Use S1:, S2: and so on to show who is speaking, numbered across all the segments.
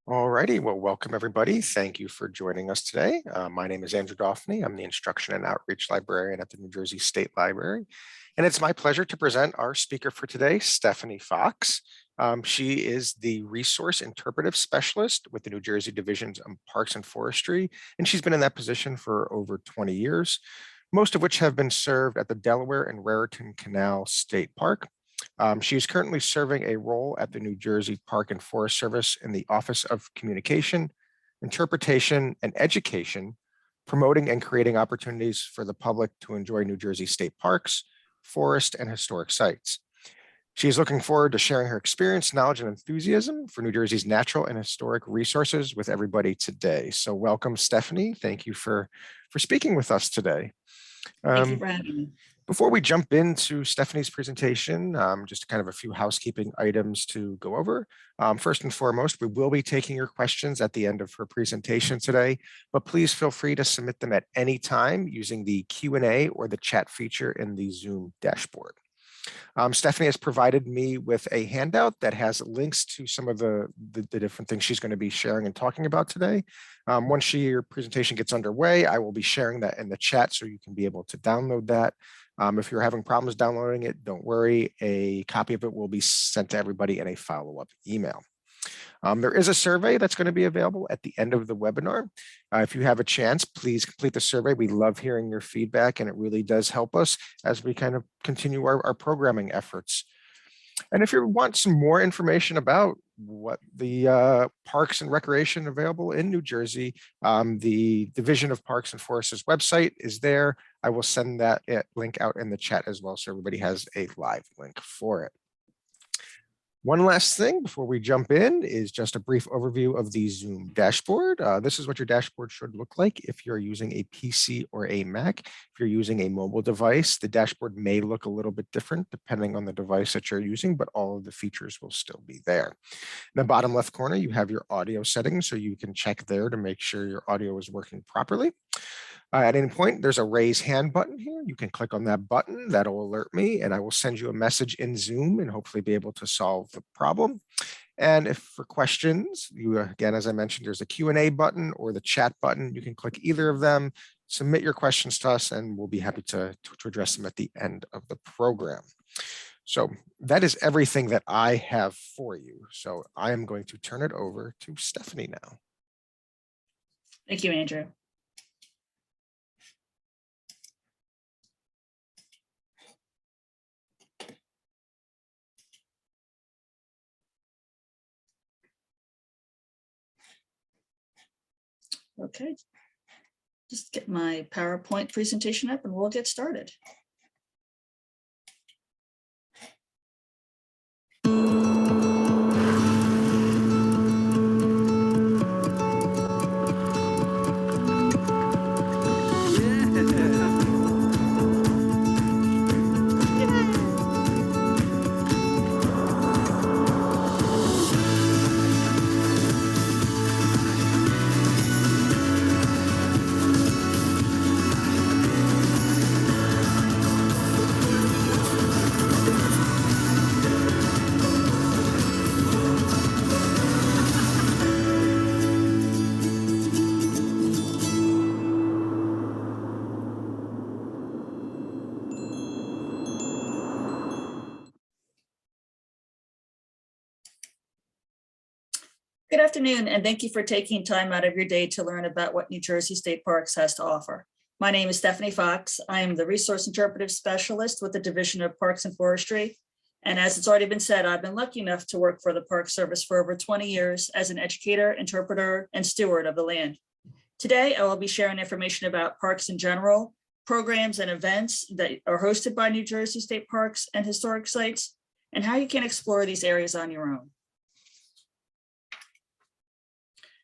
S1: Alrighty, well, welcome everybody. Thank you for joining us today. My name is Andrew Doffney. I'm the Instruction and Outreach Librarian at the New Jersey State Library. And it's my pleasure to present our speaker for today, Stephanie Fox. She is the Resource Interpretive Specialist with the New Jersey Divisions of Parks and Forestry, and she's been in that position for over 20 years, most of which have been served at the Delaware and Raritan Canal State Park. She is currently serving a role at the New Jersey Park and Forest Service in the Office of Communication, Interpretation, and Education, promoting and creating opportunities for the public to enjoy New Jersey state parks, forest, and historic sites. She is looking forward to sharing her experience, knowledge, and enthusiasm for New Jersey's natural and historic resources with everybody today. So welcome, Stephanie. Thank you for speaking with us today.
S2: Thank you for having me.
S1: Before we jump into Stephanie's presentation, just kind of a few housekeeping items to go over. First and foremost, we will be taking your questions at the end of her presentation today, but please feel free to submit them at any time using the Q&A or the chat feature in the Zoom dashboard. Stephanie has provided me with a handout that has links to some of the different things she's going to be sharing and talking about today. Once your presentation gets underway, I will be sharing that in the chat so you can be able to download that. If you're having problems downloading it, don't worry, a copy of it will be sent to everybody in a follow-up email. There is a survey that's going to be available at the end of the webinar. If you have a chance, please complete the survey. We love hearing your feedback, and it really does help us as we kind of continue our programming efforts. And if you want some more information about what the parks and recreation available in New Jersey, the Division of Parks and Forests website is there. I will send that link out in the chat as well, so everybody has a live link for it. One last thing before we jump in is just a brief overview of the Zoom dashboard. This is what your dashboard should look like if you're using a PC or a Mac. If you're using a mobile device, the dashboard may look a little bit different depending on the device that you're using, but all of the features will still be there. In the bottom left corner, you have your audio settings, so you can check there to make sure your audio is working properly. At any point, there's a raise hand button here. You can click on that button. That'll alert me, and I will send you a message in Zoom and hopefully be able to solve the problem. And if for questions, again, as I mentioned, there's a Q&A button or the chat button. You can click either of them, submit your questions to us, and we'll be happy to address them at the end of the program. So that is everything that I have for you. So I am going to turn it over to Stephanie now.
S2: Thank you, Andrew. Okay, just get my PowerPoint presentation up and we'll get started. Good afternoon, and thank you for taking time out of your day to learn about what New Jersey State Parks has to offer. My name is Stephanie Fox. I am the Resource Interpretive Specialist with the Division of Parks and Forestry. And as it's already been said, I've been lucky enough to work for the Park Service for over 20 years as an educator, interpreter, and steward of the land. Today, I will be sharing information about parks in general, programs and events that are hosted by New Jersey State Parks and historic sites, and how you can explore these areas on your own.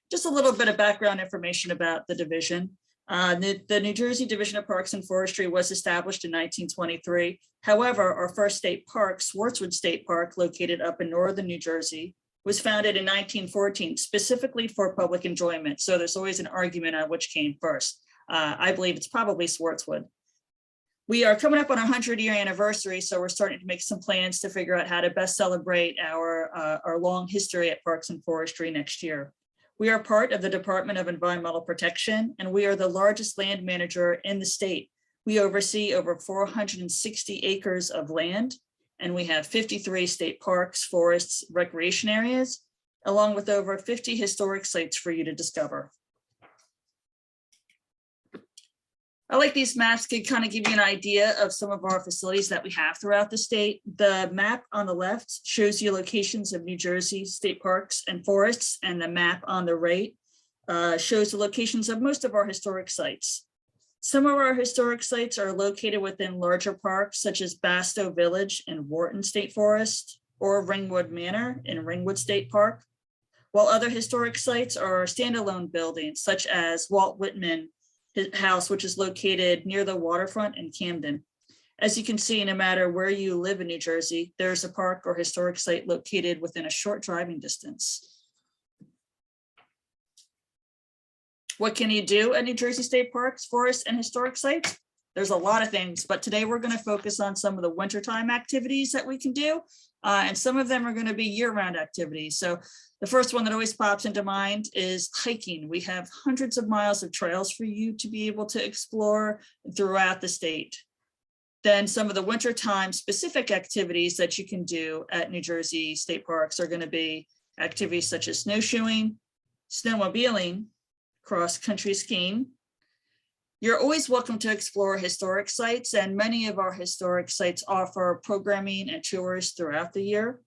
S2: Just a little bit of background information about the division. The New Jersey Division of Parks and Forestry was established in 1923. However, our first state park, Swartzwood State Park, located up in northern New Jersey, was founded in 1914 specifically for public enjoyment. So there's always an argument on which came first. I believe it's probably Swartzwood. We are coming up on our 100-year anniversary, so we're starting to make some plans to figure out how to best celebrate our long history at Parks and Forestry next year. We are part of the Department of Environmental Protection, and we are the largest land manager in the state. We oversee over 460 acres of land, and we have 53 state parks, forests, recreation areas, along with over 50 historic sites for you to discover. I like these maps to kind of give you an idea of some of our facilities that we have throughout the state. The map on the left shows you locations of New Jersey state parks and forests, and the map on the right shows the locations of most of our historic sites. Some of our historic sites are located within larger parks, such as Bastow Village in Wharton State Forest, or Ringwood Manor in Ringwood State Park, while other historic sites are standalone buildings, such as Walt Whitman House, which is located near the waterfront in Camden. As you can see, no matter where you live in New Jersey, there's a park or historic site located within a short driving distance. What can you do at New Jersey State Parks, forests, and historic sites? There's a lot of things, but today we're going to focus on some of the wintertime activities that we can do, and some of them are going to be year-round activities. So the first one that always pops into mind is hiking. We have hundreds of miles of trails for you to be able to explore throughout the state. Then some of the wintertime specific activities that you can do at New Jersey State Parks are going to be activities such as snowshoeing, snowmobiling, cross-country skiing. You're always welcome to explore historic sites, and many of our historic sites offer programming and tours throughout the year.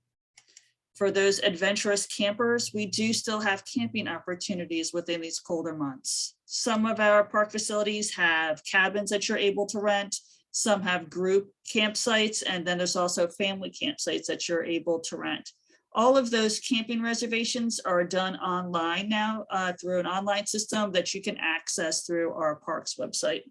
S2: For those adventurous campers, we do still have camping opportunities within these colder months. Some of our park facilities have cabins that you're able to rent. Some have group campsites, and then there's also family campsites that you're able to rent. All of those camping reservations are done online now through an online system that you can access through our parks website.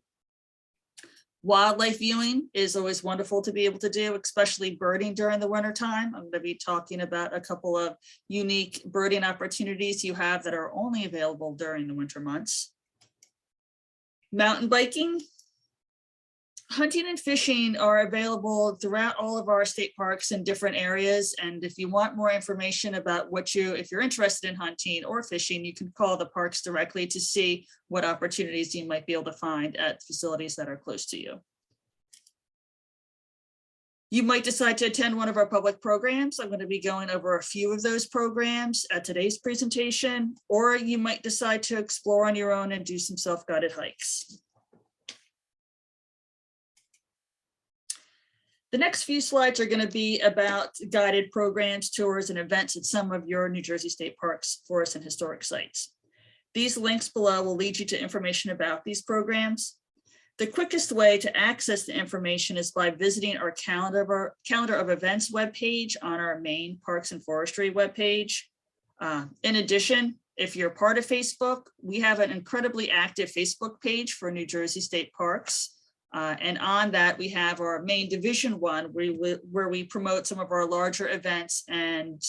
S2: Wildlife viewing is always wonderful to be able to do, especially birding during the winter time. I'm going to be talking about a couple of unique birding opportunities you have that are only available during the winter months. Mountain biking, hunting and fishing are available throughout all of our state parks in different areas. And if you want more information about if you're interested in hunting or fishing, you can call the parks directly to see what opportunities you might be able to find at facilities that are close to you. You might decide to attend one of our public programs. I'm going to be going over a few of those programs at today's presentation, or you might decide to explore on your own and do some self-guided hikes. The next few slides are going to be about guided programs, tours, and events at some of your New Jersey State Parks, forests, and historic sites. These links below will lead you to information about these programs. The quickest way to access the information is by visiting our calendar of events webpage on our main Parks and Forestry webpage. In addition, if you're part of Facebook, we have an incredibly active Facebook page for New Jersey State Parks. And on that, we have our main Division 1, where we promote some of our larger events and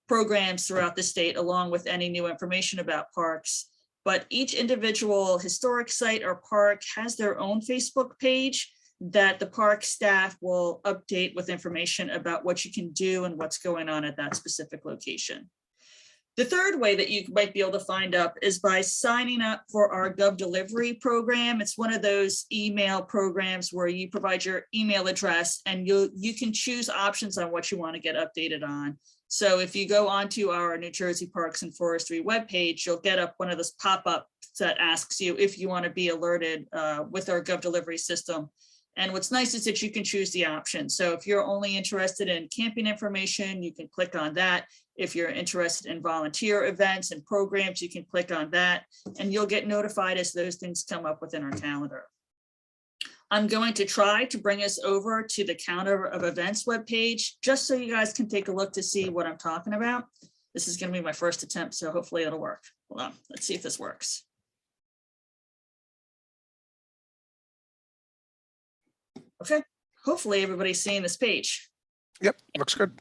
S2: programs throughout the state, along with any new information about parks. But each individual historic site or park has their own Facebook page that the park staff will update with information about what you can do and what's going on at that specific location. The third way that you might be able to find out is by signing up for our Gov Delivery program. It's one of those email programs where you provide your email address and you can choose options on what you want to get updated on. So if you go onto our New Jersey Parks and Forestry webpage, you'll get up one of those pop-ups that asks you if you want to be alerted with our Gov Delivery system. And what's nice is that you can choose the option. So if you're only interested in camping information, you can click on that. If you're interested in volunteer events and programs, you can click on that, and you'll get notified as those things come up within our calendar. I'm going to try to bring us over to the calendar of events webpage, just so you guys can take a look to see what I'm talking about. This is going to be my first attempt, so hopefully it'll work. Hold on, let's see if this works. Okay, hopefully everybody's seeing this page.
S1: Yep, looks good.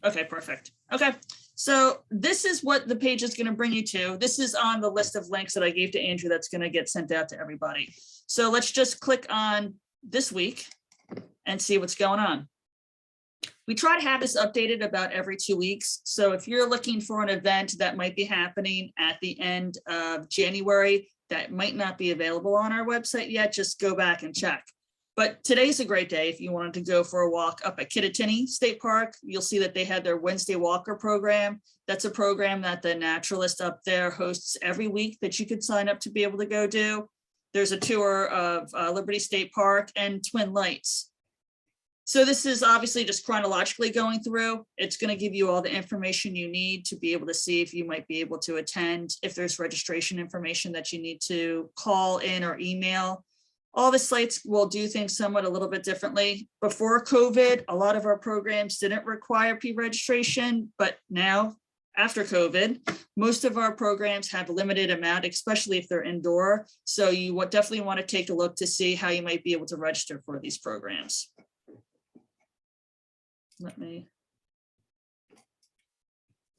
S2: Okay, perfect. Okay, so this is what the page is going to bring you to. This is on the list of links that I gave to Andrew that's going to get sent out to everybody. So let's just click on this week and see what's going on. We try to have this updated about every 2 weeks. So if you're looking for an event that might be happening at the end of January, that might not be available on our website yet, just go back and check. But today's a great day if you wanted to go for a walk up at Kittatinny State Park. You'll see that they had their Wednesday Walker program. That's a program that the naturalist up there hosts every week that you could sign up to be able to go do. There's a tour of Liberty State Park and Twin Lights. So this is obviously just chronologically going through. It's going to give you all the information you need to be able to see if you might be able to attend, if there's registration information that you need to call in or email. All the sites will do things somewhat a little bit differently. Before COVID, a lot of our programs didn't require pre-registration, but now after COVID, most of our programs have a limited amount, especially if they're indoor. So you would definitely want to take a look to see how you might be able to register for these programs. Let me.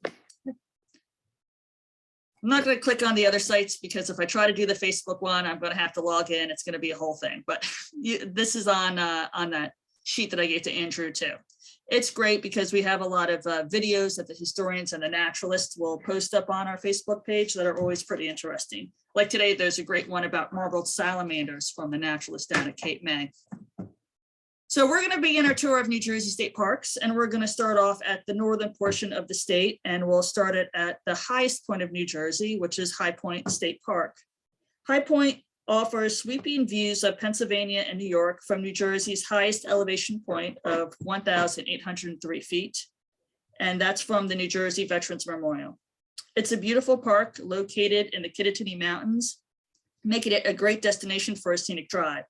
S2: I'm not going to click on the other sites because if I try to do the Facebook one, I'm going to have to log in. It's going to be a whole thing, but this is on that sheet that I gave to Andrew too. It's great because we have a lot of videos that the historians and the naturalists will post up on our Facebook page that are always pretty interesting. Like today, there's a great one about marbled salamanders from the naturalist down at Cape May. So we're going to begin our tour of New Jersey State Parks, and we're going to start off at the northern portion of the state, and we'll start it at the highest point of New Jersey, which is High Point State Park. High Point offers sweeping views of Pennsylvania and New York from New Jersey's highest elevation point of 1,803 feet, and that's from the New Jersey Veterans Memorial. It's a beautiful park located in the Kittatinny Mountains, making it a great destination for a scenic drive.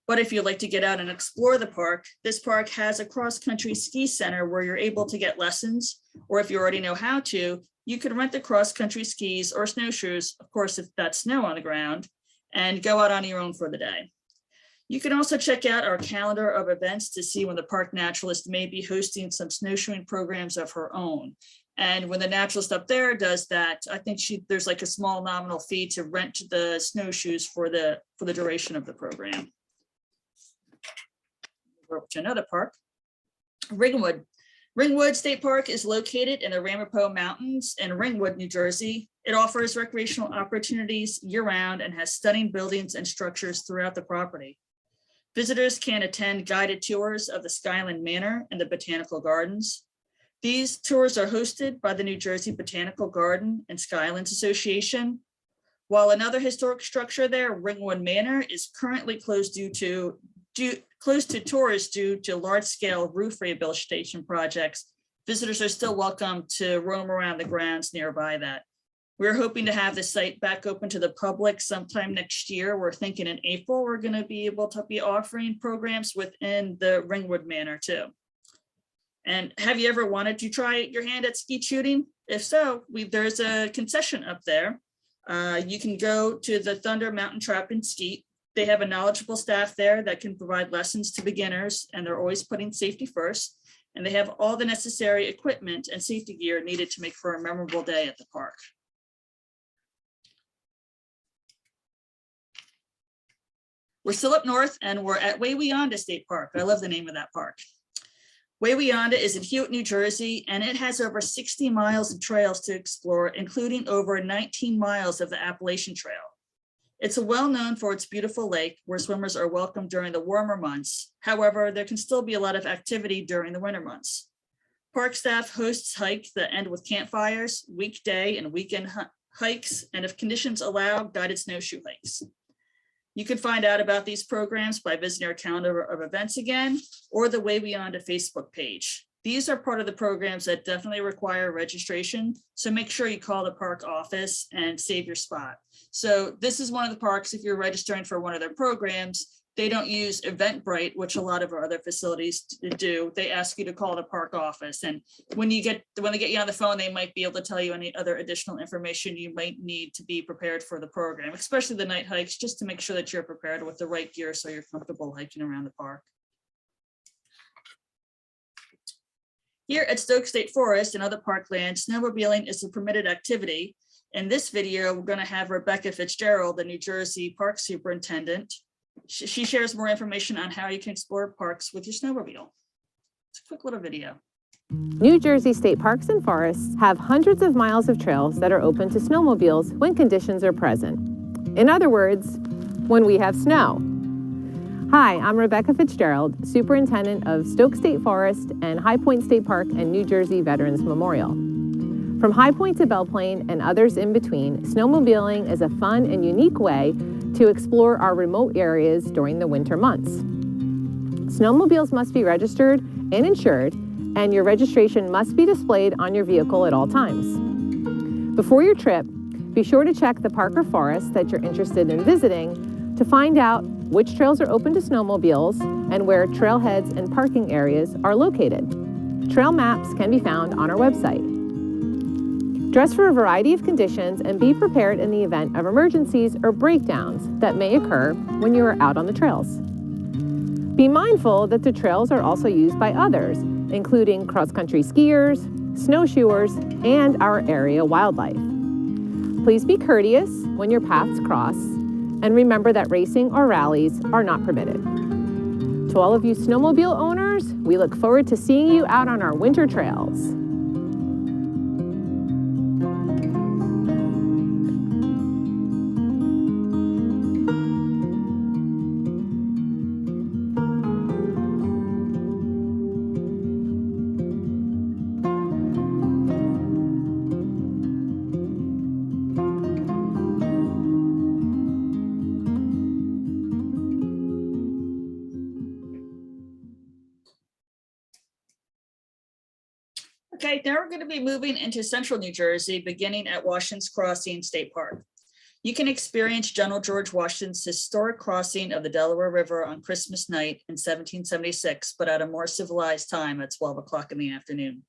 S2: But if you'd like to get out and explore the park, this park has a cross-country ski center where you're able to get lessons, or if you already know how to, you can rent the cross-country skis or snowshoes, of course, if that's snow on the ground, and go out on your own for the day. You can also check out our calendar of events to see when the park naturalist may be hosting some snowshoeing programs of her own. And when the naturalist up there does that, I think there's like a small nominal fee to rent the snowshoes for the duration of the program. Over to another park, Ringwood. Ringwood State Park is located in the Ramapo Mountains in Ringwood, New Jersey. It offers recreational opportunities year-round and has stunning buildings and structures throughout the property. Visitors can attend guided tours of the Skyland Manor and the Botanical Gardens. These tours are hosted by the New Jersey Botanical Garden and Skylands Association. While another historic structure there, Ringwood Manor, is currently closed to tourists due to large-scale roof rehabilitation projects, visitors are still welcome to roam around the grounds nearby that. We're hoping to have the site back open to the public sometime next year. We're thinking in April, we're going to be able to be offering programs within the Ringwood Manor too. And have you ever wanted to try your hand at skeet shooting? If so, there's a concession up there. You can go to the Thunder Mountain Trap and Skeet. They have a knowledgeable staff there that can provide lessons to beginners, and they're always putting safety first. And they have all the necessary equipment and safety gear needed to make for a memorable day at the park. We're still up north and we're at Wawayanda State Park. I love the name of that park. Wawayanda is in Hewitt, New Jersey, and it has over 60 miles of trails to explore, including over 19 miles of the Appalachian Trail. It's well known for its beautiful lake where swimmers are welcome during the warmer months. However, there can still be a lot of activity during the winter months. Park staff hosts hikes that end with campfires, weekday and weekend hikes, and if conditions allow, guided snowshoe hikes. You can find out about these programs by visiting our calendar of events again, or the Wawayanda Facebook page. These are part of the programs that definitely require registration, so make sure you call the park office and save your spot. So this is one of the parks, if you're registering for one of their programs, they don't use Eventbrite, which a lot of our other facilities do. They ask you to call the park office. And when they get you on the phone, they might be able to tell you any other additional information you might need to be prepared for the program, especially the night hikes, just to make sure that you're prepared with the right gear so you're comfortable hiking around the park. Here at Stoke State Forest and other parkland, snowmobiling is a permitted activity. In this video, we're going to have Rebecca Fitzgerald, the New Jersey Park Superintendent. She shares more information on how you can explore parks with your snowmobile. It's a quick little video.
S3: New Jersey state parks and forests have hundreds of miles of trails that are open to snowmobiles when conditions are present. In other words, when we have snow. Hi, I'm Rebecca Fitzgerald, Superintendent of Stoke State Forest and High Point State Park and New Jersey Veterans Memorial. From High Point to Belle Plaine and others in between, snowmobiling is a fun and unique way to explore our remote areas during the winter months. Snowmobiles must be registered and insured, and your registration must be displayed on your vehicle at all times. Before your trip, be sure to check the park or forest that you're interested in visiting to find out which trails are open to snowmobiles and where trailheads and parking areas are located. Trail maps can be found on our website. Dress for a variety of conditions and be prepared in the event of emergencies or breakdowns that may occur when you are out on the trails. Be mindful that the trails are also used by others, including cross-country skiers, snowshoers, and our area wildlife. Please be courteous when your paths cross, and remember that racing or rallies are not permitted. To all of you snowmobile owners, we look forward to seeing you out on our winter trails.
S2: Okay, now we're going to be moving into central New Jersey, beginning at Washington's Crossing State Park. You can experience General George Washington's historic crossing of the Delaware River on Christmas night in 1776, but at a more civilized time at 12 o'clock in the afternoon.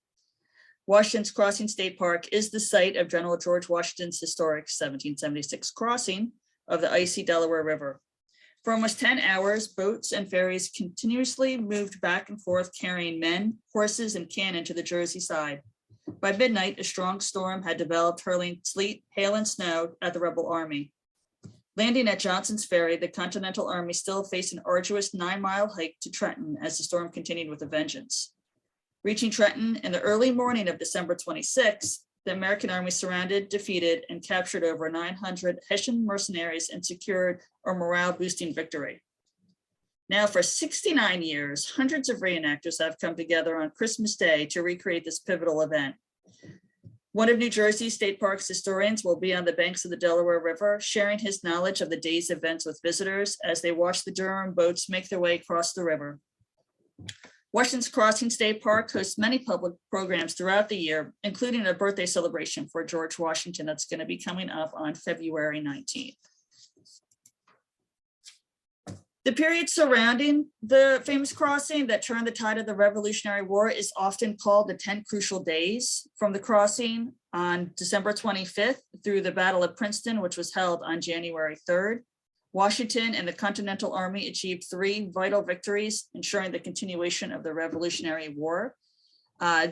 S2: Washington's Crossing State Park is the site of General George Washington's historic 1776 crossing of the icy Delaware River. For almost 10 hours, boats and ferries continuously moved back and forth carrying men, horses, and cannon to the Jersey side. By midnight, a strong storm had developed, hurling sleet, hail, and snow at the rebel army. Landing at Johnson's Ferry, the Continental Army still faced an arduous 9-mile hike to Trenton as the storm continued with a vengeance. Reaching Trenton in the early morning of December 26, the American Army surrounded, defeated, and captured over 900 Hessian mercenaries and secured a morale-boosting victory. Now, for 69 years, hundreds of reenactors have come together on Christmas Day to recreate this pivotal event. One of New Jersey State Park's historians will be on the banks of the Delaware River, sharing his knowledge of the day's events with visitors as they watch the Durham boats make their way across the river. Washington's Crossing State Park hosts many public programs throughout the year, including a birthday celebration for George Washington that's going to be coming up on February 19th. The period surrounding the famous crossing that turned the tide of the Revolutionary War is often called the 10 Crucial Days, from the crossing on December 25th through the Battle of Princeton, which was held on January 3rd. Washington and the Continental Army achieved 3 vital victories, ensuring the continuation of the Revolutionary War.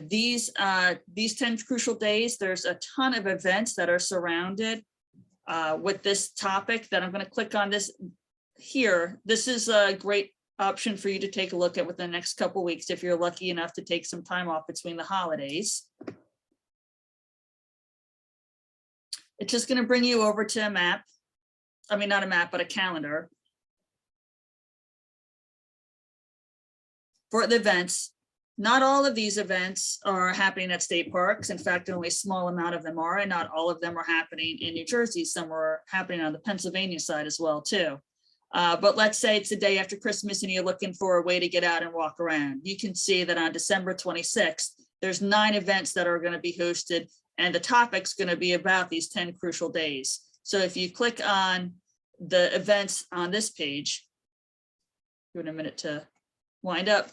S2: These 10 crucial days, there's a ton of events that are surrounded with this topic that I'm going to click on this here. This is a great option for you to take a look at within the next couple of weeks if you're lucky enough to take some time off between the holidays. It's just going to bring you over to a map. I mean, not a map, but a calendar for the events. Not all of these events are happening at state parks. In fact, only a small amount of them are, and not all of them are happening in New Jersey. Some are happening on the Pennsylvania side as well, too. But let's say it's the day after Christmas and you're looking for a way to get out and walk around. You can see that on December 26th, there's 9 events that are going to be hosted, and the topic's going to be about these 10 crucial days. So if you click on the events on this page, give it a minute to wind up,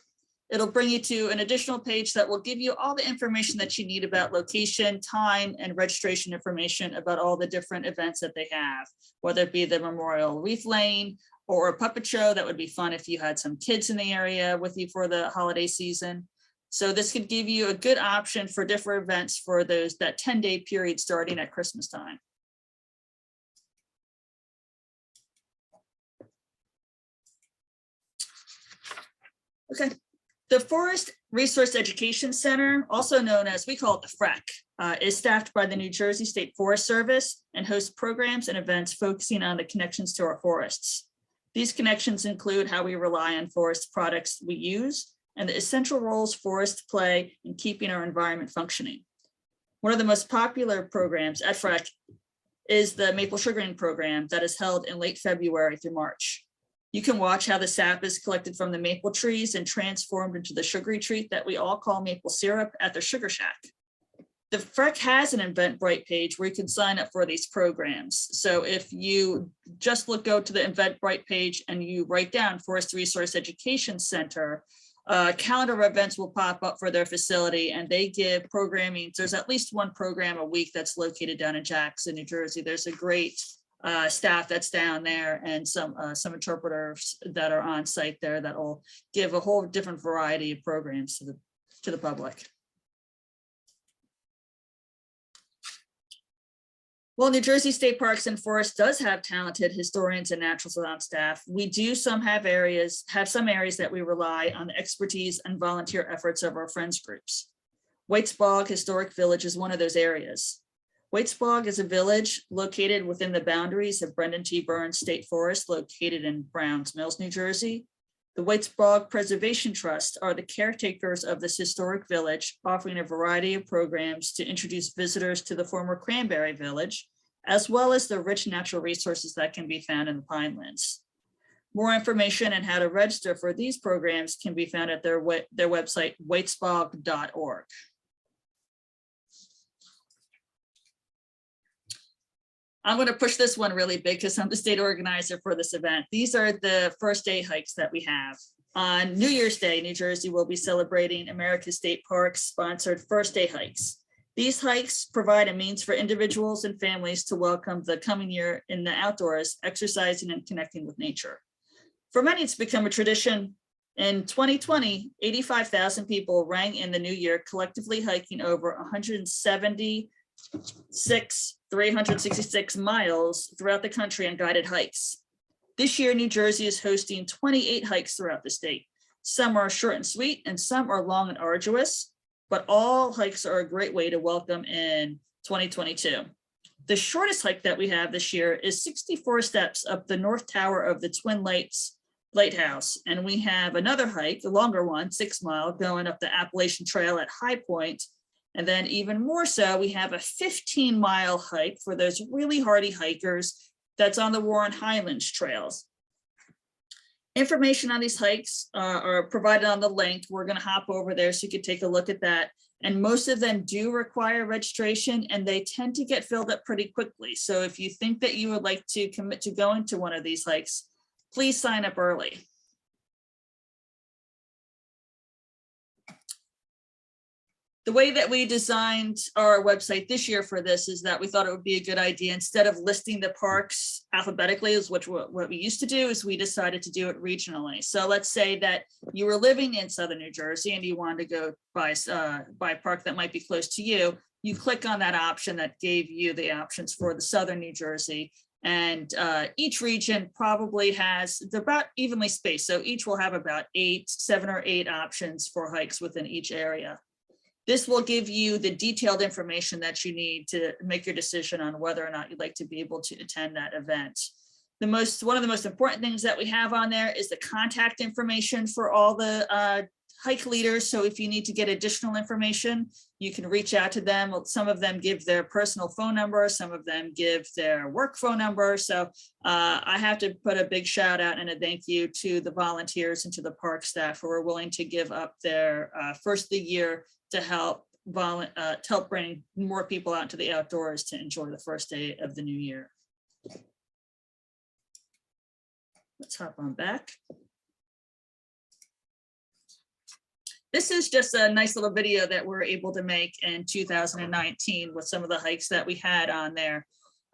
S2: it'll bring you to an additional page that will give you all the information that you need about location, time, and registration information about all the different events that they have, whether it be the Memorial Wreath Lane or a puppet show. That would be fun if you had some kids in the area with you for the holiday season. So this could give you a good option for different events for that 10-day period starting at Christmas time. Okay, The Forest Resource Education Center, also known as, we call it the FREC, is staffed by the New Jersey State Forest Service and hosts programs and events focusing on the connections to our forests. These connections include how we rely on forest products we use and the essential roles forests play in keeping our environment functioning. One of the most popular programs at FREC is the maple sugaring program that is held in late February through March. You can watch how the sap is collected from the maple trees and transformed into the sugary treat that we all call maple syrup at the Sugar Shack. The FREC has an Eventbrite page where you can sign up for these programs. So if you just go to the Eventbrite page and you write down Forest Resource Education Center, calendar of events will pop up for their facility, and they give programming. There's at least one program a week that's located down in Jackson, New Jersey. There's a great staff that's down there and some interpreters that are on site there that will give a whole different variety of programs to the public. Well, New Jersey State Parks and Forests does have talented historians and naturalists on staff. We do have some areas that we rely on the expertise and volunteer efforts of our friends groups. Whites Bog Historic Village is one of those areas. Whites Bog is a village located within the boundaries of Brendan T. Burns State Forest, located in Browns Mills, New Jersey. The Whites Bog Preservation Trust are the caretakers of this historic village, offering a variety of programs to introduce visitors to the former Cranberry Village, as well as the rich natural resources that can be found in the Pinelands. More information on how to register for these programs can be found at their website, whitesbog.org. I'm going to push this one really big because I'm the state organizer for this event. These are the first day hikes that we have. On New Year's Day, New Jersey will be celebrating America's State Parks sponsored first day hikes. These hikes provide a means for individuals and families to welcome the coming year in the outdoors, exercising and connecting with nature. For many, it's become a tradition. In 2020, 85,000 people rang in the new year, collectively hiking over 366 miles throughout the country on guided hikes. This year, New Jersey is hosting 28 hikes throughout the state. Some are short and sweet, and some are long and arduous, but all hikes are a great way to welcome in 2022. The shortest hike that we have this year is 64 steps up the North Tower of the Twin Lakes Lighthouse. And we have another hike, the longer one, 6 mile, going up the Appalachian Trail at High Point. And then even more so, we have a 15-mile hike for those really hardy hikers that's on the Warren Highlands trails. Information on these hikes are provided on the link. We're going to hop over there so you can take a look at that. And most of them do require registration, and they tend to get filled up pretty quickly. So if you think that you would like to commit to going to one of these hikes, please sign up early. The way that we designed our website this year for this is that we thought it would be a good idea, instead of listing the parks alphabetically, is what we used to do, is we decided to do it regionally. So let's say that you were living in Southern New Jersey and you wanted to go by a park that might be close to you. You click on that option that gave you the options for the Southern New Jersey. And each region probably has, they're about evenly spaced. So each will have about 7 or 8 options for hikes within each area. This will give you the detailed information that you need to make your decision on whether or not you'd like to be able to attend that event. One of the most important things that we have on there is the contact information for all the hike leaders. So if you need to get additional information, you can reach out to them. Some of them give their personal phone number, some of them give their work phone number. So I have to put a big shout out and a thank you to the volunteers and to the park staff who are willing to give up their first of the year to help bring more people out to the outdoors to enjoy the first day of the new year. Let's hop on back. This is just a nice little video that we're able to make in 2019 with some of the hikes that we had on there.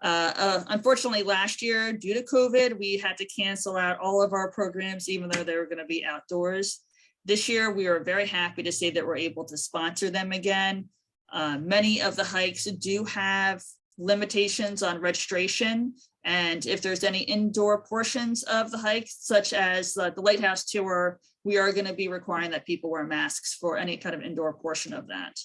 S2: Unfortunately, last year, due to COVID, we had to cancel out all of our programs, even though they were going to be outdoors. This year, we are very happy to say that we're able to sponsor them again. Many of the hikes do have limitations on registration. And if there's any indoor portions of the hike, such as the lighthouse tour, we are going to be requiring that people wear masks for any kind of indoor portion of that.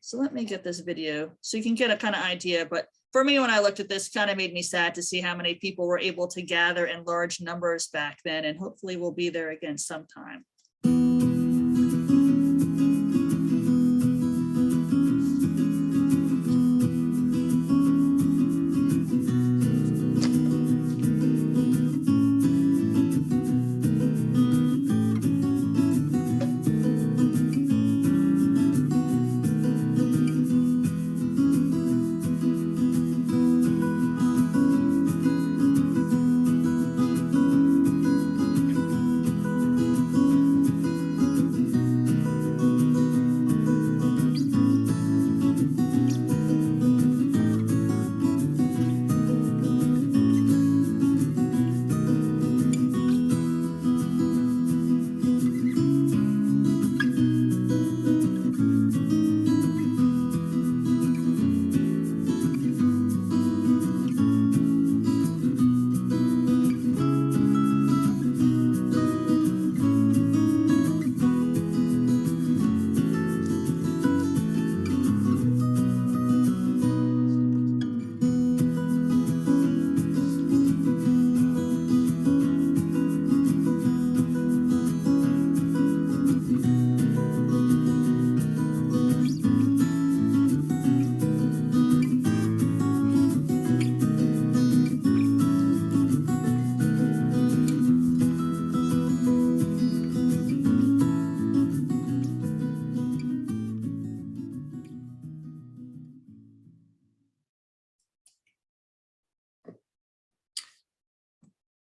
S2: So let me get this video so you can get a kind of idea. But for me, when I looked at this, kind of made me sad to see how many people were able to gather in large numbers back then, and hopefully we'll be there again sometime.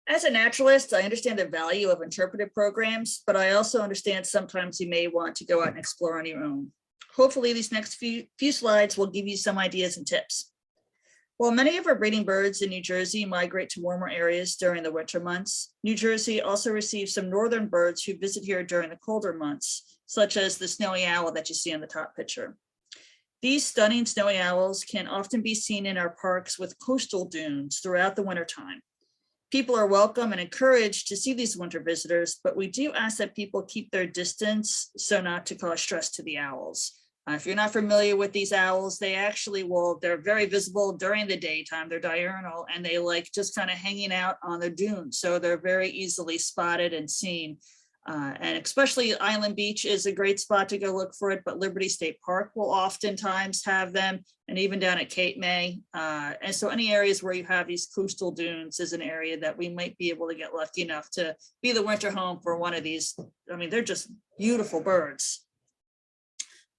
S2: As a naturalist, I understand the value of interpretive programs, but I also understand sometimes you may want to go out and explore on your own. Hopefully these next few slides will give you some ideas and tips. While many of our breeding birds in New Jersey migrate to warmer areas during the winter months, New Jersey also receives some northern birds who visit here during the colder months, such as the snowy owl that you see in the top picture. These stunning snowy owls can often be seen in our parks with coastal dunes throughout the wintertime. People are welcome and encouraged to see these winter visitors, but we do ask that people keep their distance so not to cause stress to the owls. If you're not familiar with these owls, they actually they're very visible during the daytime. They're diurnal and they like just kind of hanging out on the dunes. So they're very easily spotted and seen. And especially Island Beach is a great spot to go look for it, but Liberty State Park will oftentimes have them, and even down at Cape May. And so any areas where you have these coastal dunes is an area that we might be able to get lucky enough to be the winter home for one of these. I mean, they're just beautiful birds.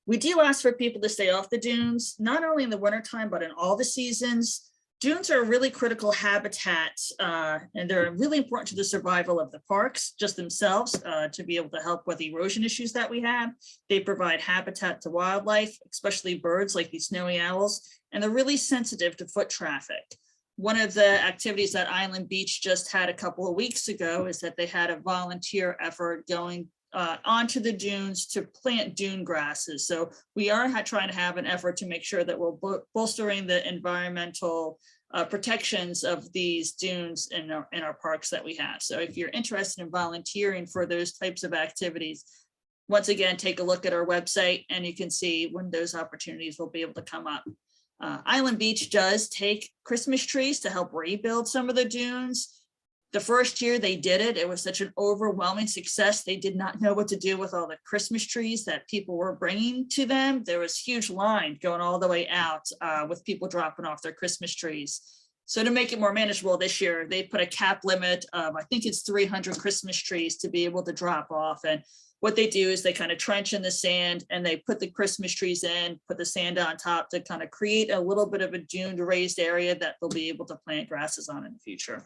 S2: We do ask for people to stay off the dunes, not only in the wintertime, but in all the seasons. Dunes are a really critical habitat, and they're really important to the survival of the parks just themselves to be able to help with erosion issues that we have. They provide habitat to wildlife, especially birds like these snowy owls, and they're really sensitive to foot traffic. One of the activities that Island Beach just had a couple of weeks ago is that they had a volunteer effort going onto the dunes to plant dune grasses. So we are trying to have an effort to make sure that we're bolstering the environmental protections of these dunes in our parks that we have. So if you're interested in volunteering for those types of activities, once again, take a look at our website and you can see when those opportunities will be able to come up. Island Beach does take Christmas trees to help rebuild some of the dunes. The first year they did it, it was such an overwhelming success. They did not know what to do with all the Christmas trees that people were bringing to them. There was a huge line going all the way out with people dropping off their Christmas trees. So to make it more manageable this year, they put a cap limit of, I think it's 300 Christmas trees to be able to drop off. And what they do is they kind of trench in the sand and they put the Christmas trees in, put the sand on top to kind of create a little bit of a dune raised area that they'll be able to plant grasses on in the future.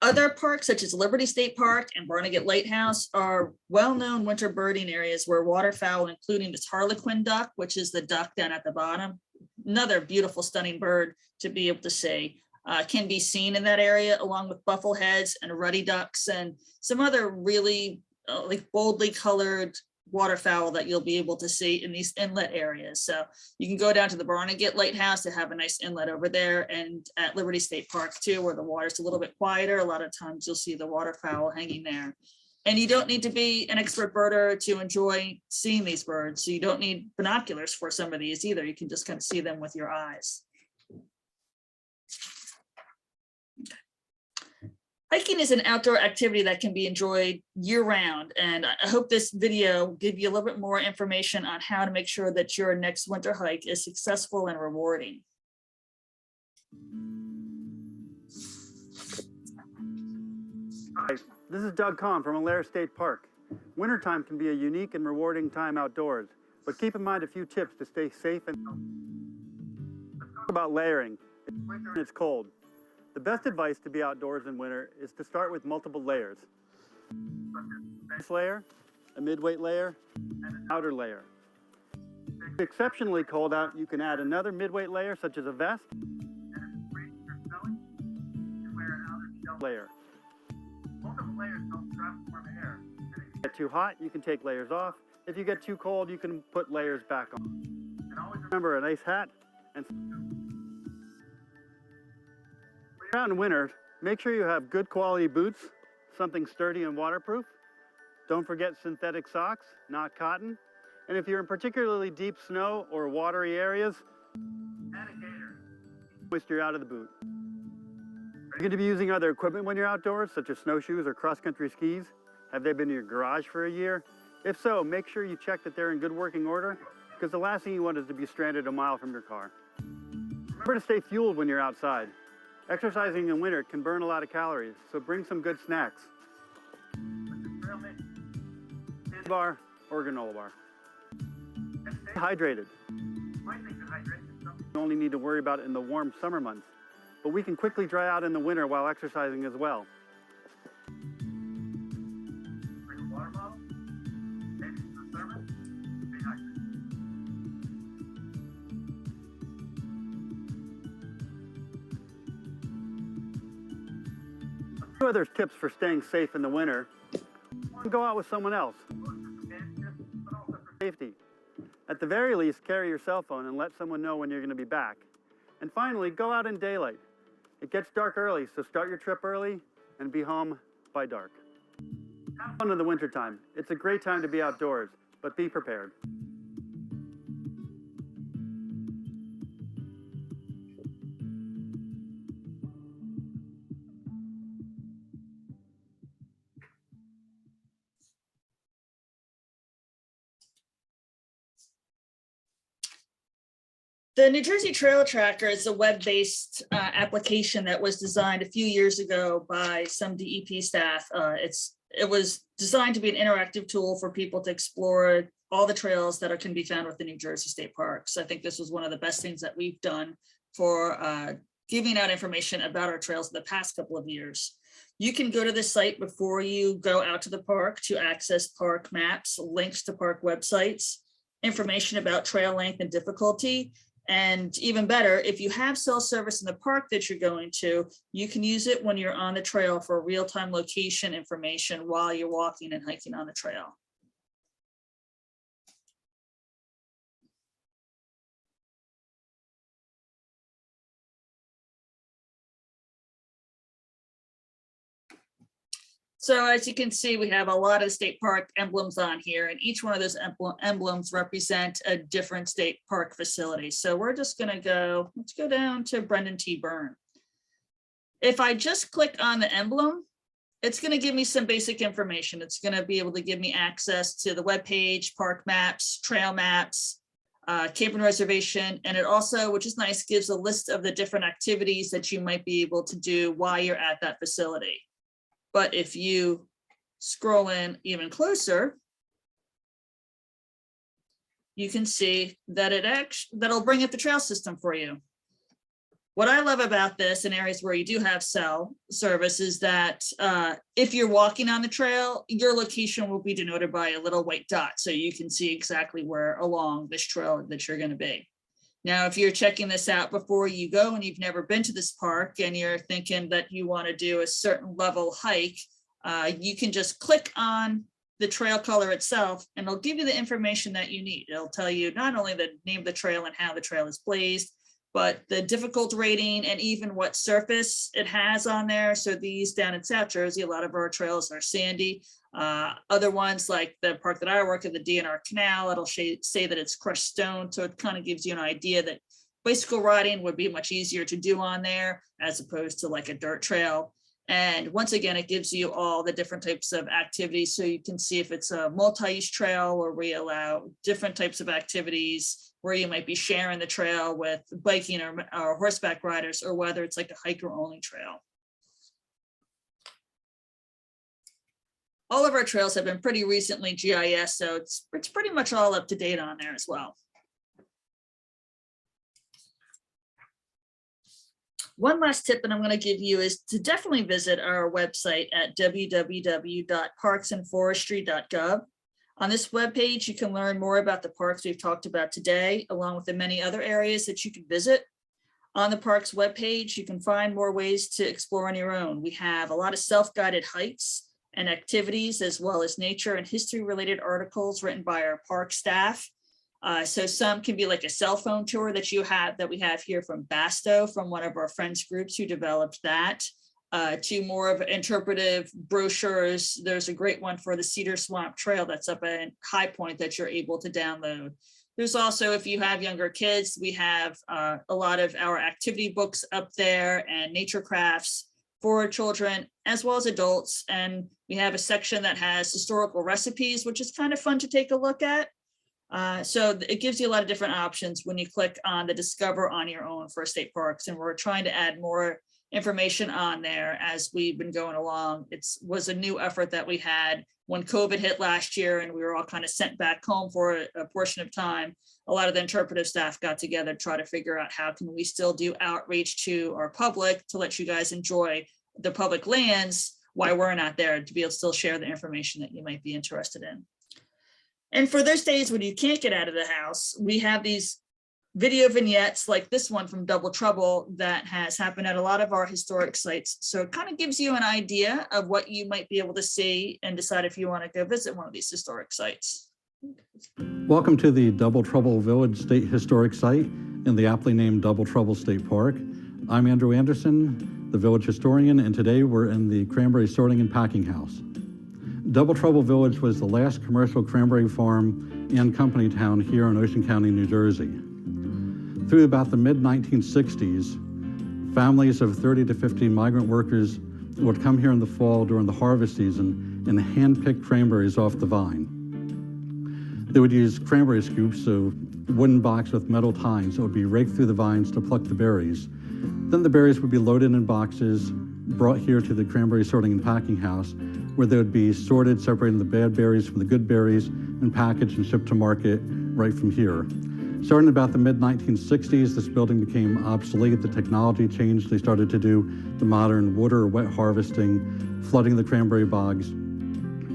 S2: Other parks such as Liberty State Park and Barnegat Lighthouse are well-known winter birding areas where waterfowl, including this harlequin duck, which is the duck down at the bottom, another beautiful, stunning bird to be able to see, can be seen in that area, along with buffleheads and ruddy ducks and some other really like boldly colored waterfowl that you'll be able to see in these inlet areas. So you can go down to the Barnegat Lighthouse to have a nice inlet over there, and at Liberty State Park too, where the water's a little bit quieter. A lot of times you'll see the waterfowl hanging there. And you don't need to be an expert birder to enjoy seeing these birds. So you don't need binoculars for some of these either. You can just kind of see them with your eyes. Hiking is an outdoor activity that can be enjoyed year-round, and I hope this video give you a little bit more information on how to make sure that your next winter hike is successful and rewarding.
S4: Hi, this is Doug Kahn from Alair State Park. Wintertime can be a unique and rewarding time outdoors, but keep in mind a few tips to stay safe and Let's talk about layering. It's winter and it's cold. The best advice to be outdoors in winter is to start with multiple layers. A base layer, a mid-weight layer, and an outer layer. If it's exceptionally cold out, you can add another mid-weight layer, such as a vest, and if it's freezing or snowing, you can wear an outer shell layer. Multiple layers help trap warm air. And if you get too hot, you can take layers off. If you get too cold, you can put layers back on. And always remember a nice hat and when you're out in winter, make sure you have good quality boots, something sturdy and waterproof. Don't forget synthetic socks, not cotton. And if you're in particularly deep snow or watery areas, add a gaiter. Moisture out of the boot. Are you going to be using other equipment when you're outdoors, such as snowshoes or cross-country skis? Have they been in your garage for a year? If so, make sure you check that they're in good working order, because the last thing you want is to be stranded a mile from your car. Remember to stay fueled when you're outside. Exercising in winter can burn a lot of calories, so bring some good snacks. Candy bar or granola bar. And stay hydrated. You only need to worry about it in the warm summer months, but we can quickly dry out in the winter while exercising as well. Bring a water bottle, maybe some thermos, stay hydrated. Two other tips for staying safe in the winter. Go out with someone else. For safety. At the very least, carry your cell phone and let someone know when you're going to be back. And finally, go out in daylight. It gets dark early, so start your trip early and be home by dark. Have fun in the wintertime. It's a great time to be outdoors, but be prepared.
S2: The New Jersey Trail Tracker is a web-based application that was designed a few years ago by some DEP staff. It was designed to be an interactive tool for people to explore all the trails that can be found within New Jersey State Parks. I think this was one of the best things that we've done for giving out information about our trails in the past couple of years. You can go to this site before you go out to the park to access park maps, links to park websites, information about trail length and difficulty. And even better, if you have cell service in the park that you're going to, you can use it when you're on the trail for real-time location information while you're walking and hiking on the trail. So as you can see, we have a lot of state park emblems on here, and each one of those emblems represent a different state park facility. So we're just going to go, let's go down to Brendan T. Byrne. If I just click on the emblem, it's going to give me some basic information. It's going to be able to give me access to the webpage, park maps, trail maps, camping reservation, and it also, which is nice, gives a list of the different activities that you might be able to do while you're at that facility. But if you scroll in even closer, you can see that that'll bring up the trail system for you. What I love about this in areas where you do have cell service is that if you're walking on the trail, your location will be denoted by a little white dot, so you can see exactly where along this trail that you're going to be. Now, if you're checking this out before you go and you've never been to this park and you're thinking that you want to do a certain level hike, you can just click on the trail color itself, and it'll give you the information that you need. It'll tell you not only the name of the trail and how the trail is blazed, but the difficult rating and even what surface it has on there. So these down in South Jersey, a lot of our trails are sandy. Other ones like the park that I work at, the DNR Canal, it'll say that it's crushed stone. So it kind of gives you an idea that bicycle riding would be much easier to do on there as opposed to like a dirt trail. And once again, it gives you all the different types of activities. So you can see if it's a multi-use trail where we allow different types of activities, where you might be sharing the trail with biking or horseback riders, or whether it's like a hiker only trail. All of our trails have been pretty recently GIS, so it's pretty much all up to date on there as well. One last tip that I'm going to give you is to definitely visit our website at www.parksandforestry.gov. On this webpage, you can learn more about the parks we've talked about today, along with the many other areas that you can visit. On the parks webpage, you can find more ways to explore on your own. We have a lot of self-guided hikes and activities, as well as nature and history related articles written by our park staff. So some can be like a cell phone tour that we have here from Basto, from one of our friends groups who developed that, to more of interpretive brochures. There's a great one for the Cedar Swamp Trail that's up at High Point that you're able to download. There's also, if you have younger kids, we have a lot of our activity books up there and nature crafts for children as well as adults. And we have a section that has historical recipes, which is kind of fun to take a look at. So it gives you a lot of different options when you click on the Discover on Your Own for state parks. And we're trying to add more information on there as we've been going along. It was a new effort that we had when COVID hit last year and we were all kind of sent back home for a portion of time. A lot of the interpretive staff got together to try to figure out how can we still do outreach to our public to let you guys enjoy the public lands while we're not there, to be able to still share the information that you might be interested in. And for those days when you can't get out of the house, we have these video vignettes like this one from Double Trouble that has happened at a lot of our historic sites. So it kind of gives you an idea of what you might be able to see and decide if you want to go visit one of these historic sites.
S5: Welcome to the Double Trouble Village State Historic Site in the aptly named Double Trouble State Park. I'm Andrew Anderson, the village historian, and today we're in the Cranberry Sorting and Packing House. Double Trouble Village was the last commercial cranberry farm and company town here in Ocean County, New Jersey. Through about the mid-1960s, families of 30 to 50 migrant workers would come here in the fall during the harvest season and hand-pick cranberries off the vine. They would use cranberry scoops, so wooden box with metal tines that would be raked through the vines to pluck the berries. Then the berries would be loaded in boxes, brought here to the Cranberry Sorting and Packing House, where they would be sorted, separating the bad berries from the good berries, and packaged and shipped to market right from here. Starting about the mid-1960s, this building became obsolete. The technology changed. They started to do the modern water or wet harvesting, flooding the cranberry bogs,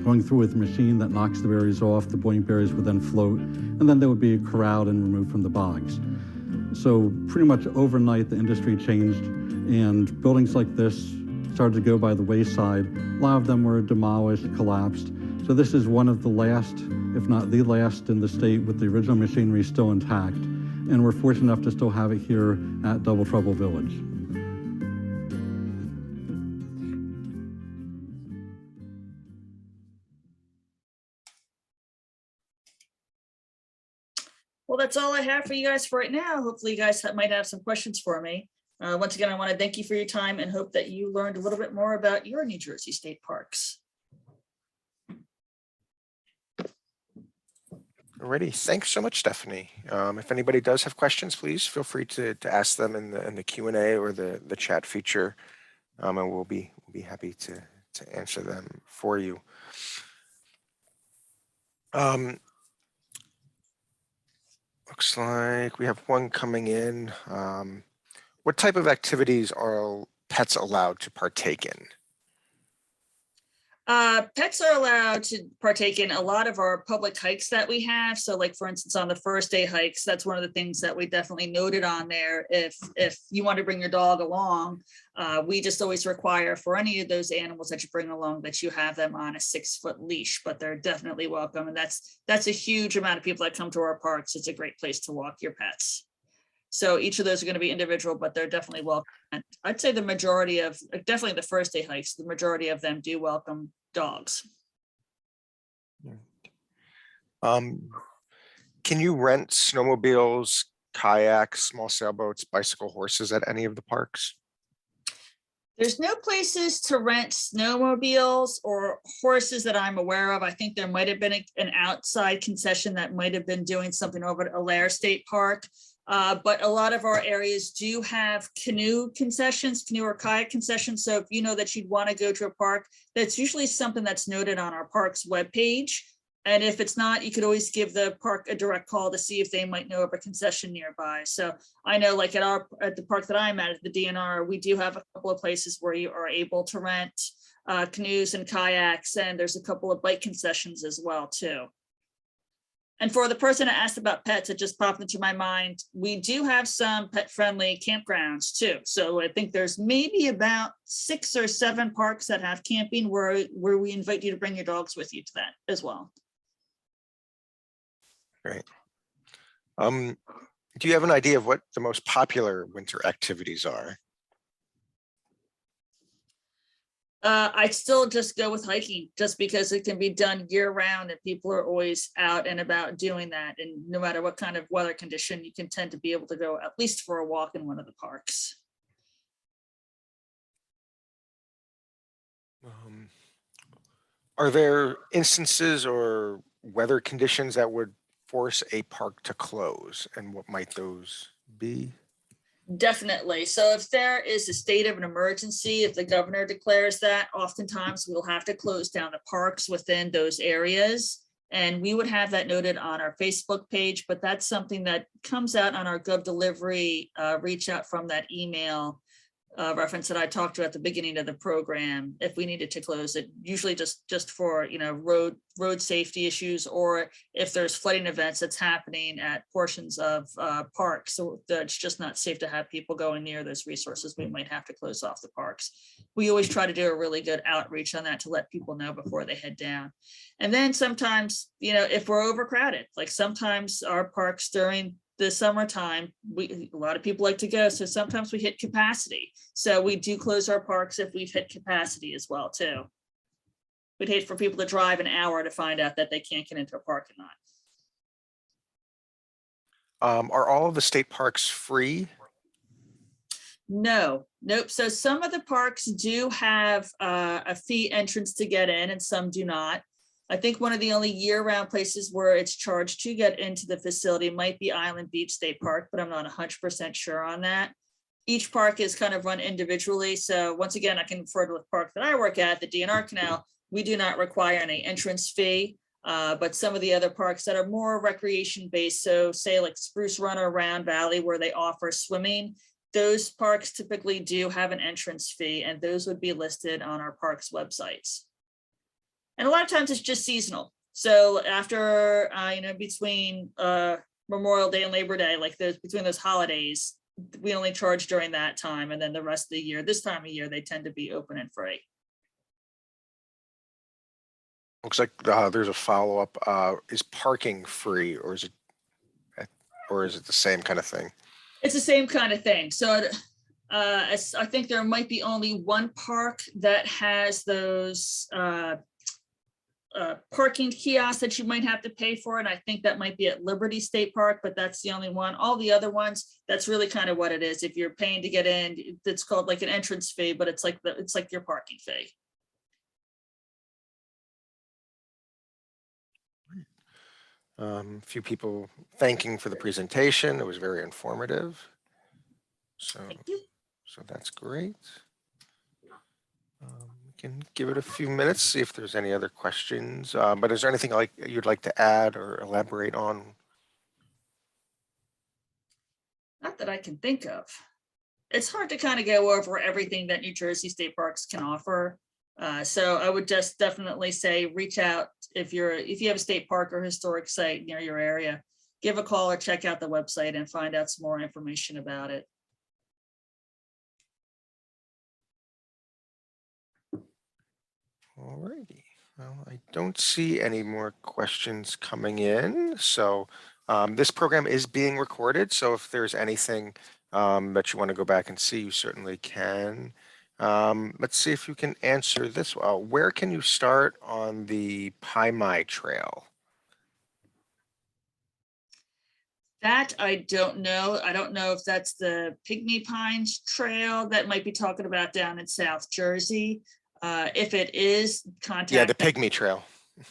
S5: going through with a machine that knocks the berries off. The buoyant berries would then float, and then they would be corralled and removed from the bogs. So pretty much overnight, the industry changed, and buildings like this started to go by the wayside. A lot of them were demolished, collapsed. So this is one of the last, if not the last in the state, with the original machinery still intact. And we're fortunate enough to still have it here at Double Trouble Village.
S2: Well, that's all I have for you guys for right now. Hopefully you guys might have some questions for me. Once again, I want to thank you for your time and hope that you learned a little bit more about your New Jersey state parks.
S1: Alrighty, thanks so much, Stephanie. If anybody does have questions, please feel free to ask them in the Q&A or the chat feature, and we'll be happy to answer them for you. Looks like we have one coming in. What type of activities are pets allowed to partake in?
S2: Pets are allowed to partake in a lot of our public hikes that we have. So like, for instance, on the first day hikes, that's one of the things that we definitely noted on there. If you want to bring your dog along, we just always require for any of those animals that you bring along that you have them on a 6-foot leash, but they're definitely welcome. And that's a huge amount of people that come to our parks. It's a great place to walk your pets. So each of those are going to be individual, but they're definitely welcome. And I'd say the majority of, definitely the first day hikes, the majority of them do welcome dogs.
S1: Can you rent snowmobiles, kayaks, small sailboats, bicycle, horses at any of the parks?
S2: There's no places to rent snowmobiles or horses that I'm aware of. I think there might have been an outside concession that might have been doing something over at Alair State Park. But a lot of our areas do have canoe concessions, canoe or kayak concessions. So if you know that you'd want to go to a park, that's usually something that's noted on our park's webpage. And if it's not, you could always give the park a direct call to see if they might know of a concession nearby. So I know like at the park that I'm at the DNR, we do have a couple of places where you are able to rent canoes and kayaks, and there's a couple of bike concessions as well too. And for the person that asked about pets, it just popped into my mind. We do have some pet-friendly campgrounds too. So I think there's maybe about 6 or 7 parks that have camping where we invite you to bring your dogs with you to that as well.
S1: Great. Do you have an idea of what the most popular winter activities are?
S2: I'd still just go with hiking just because it can be done year round and people are always out and about doing that. And no matter what kind of weather condition, you can tend to be able to go at least for a walk in one of the parks.
S1: Are there instances or weather conditions that would force a park to close, and what might those be?
S2: Definitely. So if there is a state of an emergency, if the governor declares that, oftentimes we'll have to close down the parks within those areas. And we would have that noted on our Facebook page, but that's something that comes out on our Gov Delivery reach out from that email reference that I talked to at the beginning of the program. If we needed to close it, usually just for road safety issues, or if there's flooding events that's happening at portions of parks, so that's just not safe to have people going near those resources, we might have to close off the parks. We always try to do a really good outreach on that to let people know before they head down. And then sometimes, if we're overcrowded, like sometimes our parks during the summertime, a lot of people like to go, so sometimes we hit capacity. So we do close our parks if we've hit capacity as well too. We'd hate for people to drive an hour to find out that they can't get into a parking lot.
S1: Are all of the state parks free?
S2: No, nope. So some of the parks do have a fee entrance to get in and some do not. I think one of the only year-round places where it's charged to get into the facility might be Island Beach State Park, but I'm not 100% sure on that. Each park is kind of run individually. So once again, I can refer to the park that I work at, the DNR Canal. We do not require any entrance fee, but some of the other parks that are more recreation-based, so say like Spruce Run or Round Valley, where they offer swimming, those parks typically do have an entrance fee, and those would be listed on our parks websites. And a lot of times it's just seasonal. So after, between Memorial Day and Labor Day, like between those holidays, we only charge during that time. And then the rest of the year, this time of year, they tend to be open and free.
S1: Looks like there's a follow-up. Is parking free, or is it the same kind of thing?
S2: It's the same kind of thing. So I think there might be only one park that has those parking kiosks that you might have to pay for, and I think that might be at Liberty State Park, but that's the only one. All the other ones, that's really kind of what it is. If you're paying to get in, it's called like an entrance fee, but it's like your parking fee.
S1: A few people thanking for the presentation. It was very informative. So that's great. We can give it a few minutes, see if there's any other questions. But is there anything you'd like to add or elaborate on?
S2: Not that I can think of. It's hard to kind of go over everything that New Jersey State Parks can offer. So I would just definitely say reach out if you have a state park or historic site near your area. Give a call or check out the website and find out some more information about it.
S1: All righty. Well, I don't see any more questions coming in. So this program is being recorded. So if there's anything that you want to go back and see, you certainly can. Let's see if you can answer this. Where can you start on the Paimai Trail?
S2: That I don't know. I don't know if that's the Pygmy Pines Trail that might be talking about down in South Jersey. If it is, contact.
S1: Yeah, the Pygmy Trail.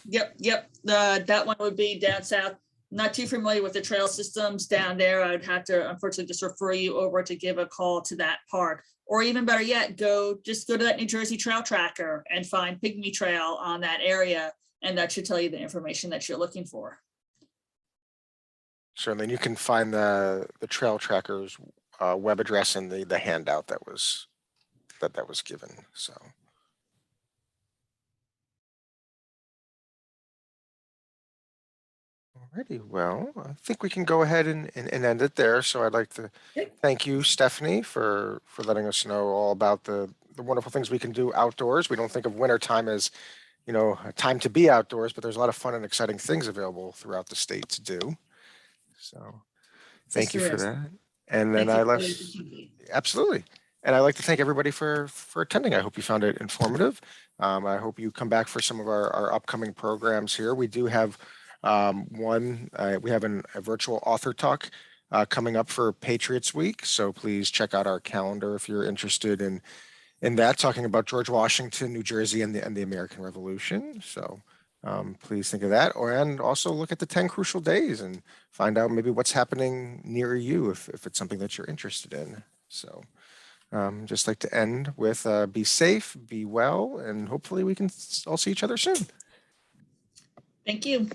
S2: Yep. That one would be down south. Not too familiar with the trail systems down there. I'd have to unfortunately just refer you over to give a call to that park. Or even better yet, just go to that New Jersey Trail Tracker and find Pygmy Trail on that area. And that should tell you the information that you're looking for.
S1: Certainly, and you can find the Trail Tracker's web address in the handout that was given. So. Alrighty, well, I think we can go ahead and end it there. So I'd like to thank you, Stephanie, for letting us know all about the wonderful things we can do outdoors. We don't think of winter time as, a time to be outdoors, but there's a lot of fun and exciting things available throughout the state to do. So thank you for that. And then absolutely. And I'd like to thank everybody for attending. I hope you found it informative. I hope you come back for some of our upcoming programs here. We do have we have a virtual author talk coming up for Patriots Week. So please check out our calendar if you're interested in that, talking about George Washington, New Jersey, and the American Revolution. So please think of that, and also look at the 10 crucial days and find out maybe what's happening near you if it's something that you're interested in. So just like to end with be safe, be well, and hopefully we can all see each other soon.
S2: Thank you.